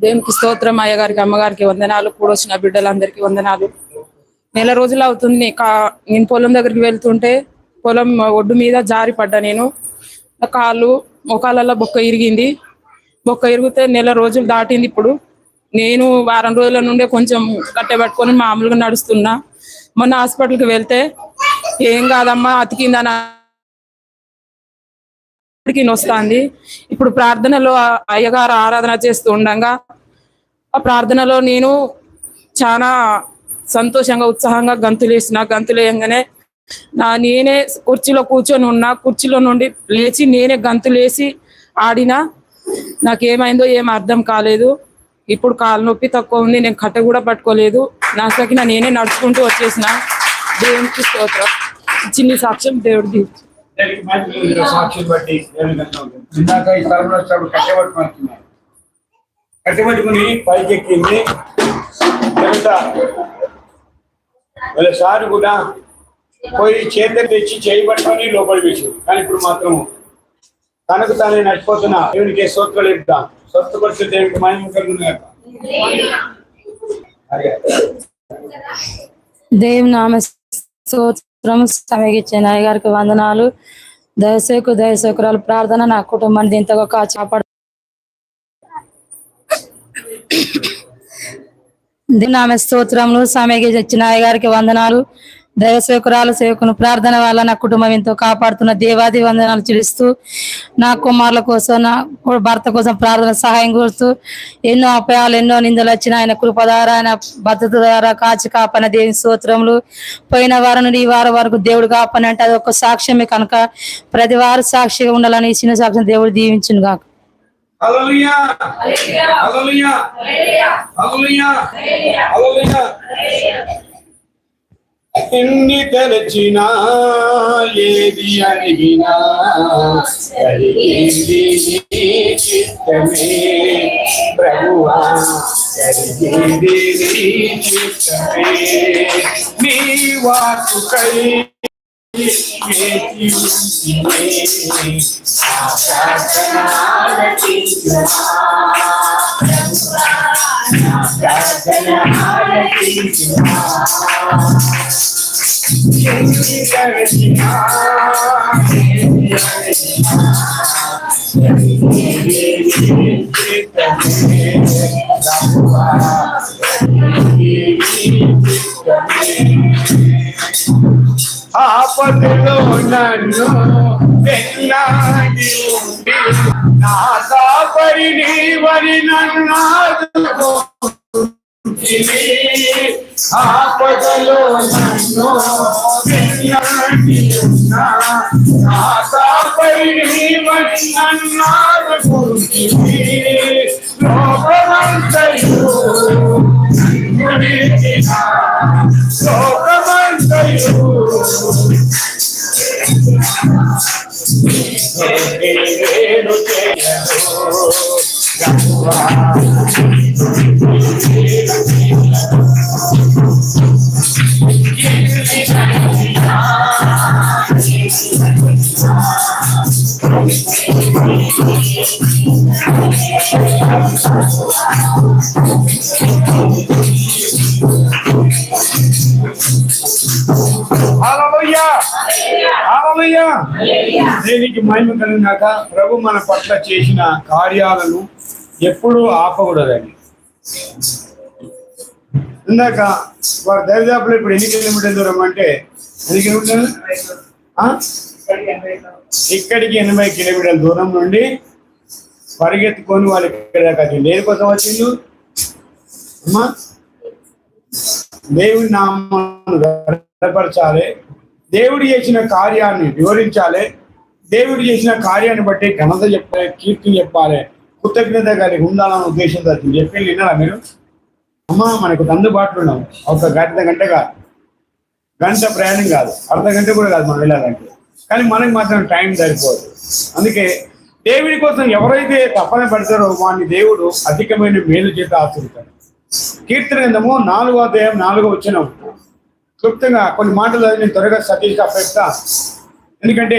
దేవునికి స్తోత్రం. అయ్యగారికి అమ్మగారికి వందనాలు. కూడొచ్చిన బిడ్డలందరికీ వందనాలు. నెల రోజులు అవుతుంది. నేను పొలం దగ్గరికి వెళ్తుంటే పొలం ఒడ్డు మీద జారి పడ్డా. నేను కాళ్ళు మోకాళ్ళలో బొక్క ఇరిగింది. బొక్క ఇరిగితే నెల రోజులు దాటింది. ఇప్పుడు నేను వారం రోజుల నుండే కొంచెం కట్టెబట్టుకొని మామూలుగా నడుస్తున్నా. మొన్న హాస్పిటల్కి వెళ్తే ఏం కాదమ్మా అతికిందని వస్తుంది. ఇప్పుడు ప్రార్థనలో అయ్యగారు ఆరాధన చేస్తూ ఉండగా ఆ ప్రార్థనలో నేను చాలా సంతోషంగా ఉత్సాహంగా గంతులేయంగానే నేనే కుర్చీలో కూర్చొని ఉన్నా. కుర్చీలో నుండి లేచి నేనే గంతులేసి ఆడినా. నాకేమైందో ఏం అర్థం కాలేదు. ఇప్పుడు కాలు నొప్పి తక్కువ ఉంది. నేను కట్టె కూడా పట్టుకోలేదు. నా సకిన నేనే నడుచుకుంటూ వచ్చేసిన. దేవునికి స్తోత్రం. చిన్ని సాక్ష్యం దేవుడిది. సాక్షి బట్టి ఇందాక ఈ స్థలంలో కట్టెబట్టుకుని పైకి ఎక్కింది. వాళ్ళ సార్ కూడా పోయి చేతులు తెచ్చి చేయి పట్టుకొని లోపలి వేసాడు. కానీ ఇప్పుడు మాత్రం తనకు తానే నడిచిపోతున్నా. దేవునికి స్తోత్రాలు చెప్తాం. స్వస్థపరిచే దేవునికి మహిమ కలుగును. దేవుని నామ స్తోత్రం. సమయగిచ్చిన అయ్యగారికి వందనాలు. దయసేకురాలు ప్రార్థన నా కుటుంబాన్ని ఇంతగా కాపాడు. దేవుని నామ స్తోత్రములు. సమయగిచ్చిన అయ్యగారికి వందనాలు. దైవసేవకురాలు సేవకును ప్రార్థన వల్ల నా కుటుంబం ఎంతో కాపాడుతున్న దేవాది వందనాలు చెల్లిస్తూ నా కుమారుల కోసం నా భర్త కోసం ప్రార్థన సహాయం కోరుతూ ఎన్నో అపాయాలు ఎన్నో నిందలు వచ్చిన ఆయన కృప ద్వారా ఆయన భద్రత ద్వారా కాచి కాపన దేవుని స్తోత్రములు. పోయిన వారం నుండి ఈ వారం వరకు దేవుడు కాపని అంటే అది ఒక సాక్ష్యమే కనుక ప్రతి వారు సాక్షిగా ఉండాలని ఈ చిన్న సాక్ష్యం దేవుడు దీవించును గాక. హల్లెలూయా హల్లెలూయా హల్లెలూయా హల్లెలూయా. ఎన్ని తలచినా ఏది అడిగినా జరిగింది నీ చిత్తమే ప్రభువా, జరిగింది నీ చిత్తమే. నీ వాక్కుకై ఆపదలో నన్ను వెన్నాడి ఉండి నా కాపరి నీవని నన్ను ఆపదలో నన్ను వెన్నాడి ఉన్నా నా కాపరి నీవని నన్నాడు లోకమంతయు లోకమంతయు దేనికి మహిమ కలిగినాక ప్రభు మన పట్ల చేసిన కార్యాలను ఎప్పుడూ ఆపకూడదండి. ఇందాక వారి దరిదాపులో ఇప్పుడు ఎన్ని కిలోమీటర్ల దూరం అంటే ఎన్ని కిలోమీటర్లు? ఇక్కడికి 80 కిలోమీటర్ల దూరం నుండి పరిగెత్తుకొని వాళ్ళు ఇక్కడ దాకా దేనికోసం వచ్చిండు అమ్మా? దేవుడి నామాన్ని గణపరచాలి, దేవుడు చేసిన కార్యాన్ని వివరించాలి, దేవుడు చేసిన కార్యాన్ని బట్టి ఘనత చెప్పాలి, కీర్తి చెప్పాలి, కృతజ్ఞత కలిగి ఉండాలన్న ఉద్దేశంతో చెప్పి విన్నారా మీరు? అమ్మా మనకు అందుబాటులో ఉన్నాం. ఒక గంట కాదు, గంట ప్రయాణం కాదు, అర్ధ గంట కూడా కాదు మనం వెళ్ళాలంటే. కానీ మనకి మాత్రం టైం సరిపోదు. అందుకే దేవుడి కోసం ఎవరైతే తప్పన పడతారో వాడిని దేవుడు అధికమైన మేలు చేత ఆశీర్వదిస్తాడు. కీర్తన గ్రంథము 4వ అధ్యాయం 4వ వచనం క్లుప్తంగా కొన్ని మాటలు నేను త్వరగా సతీష్గా పెడతా. ఎందుకంటే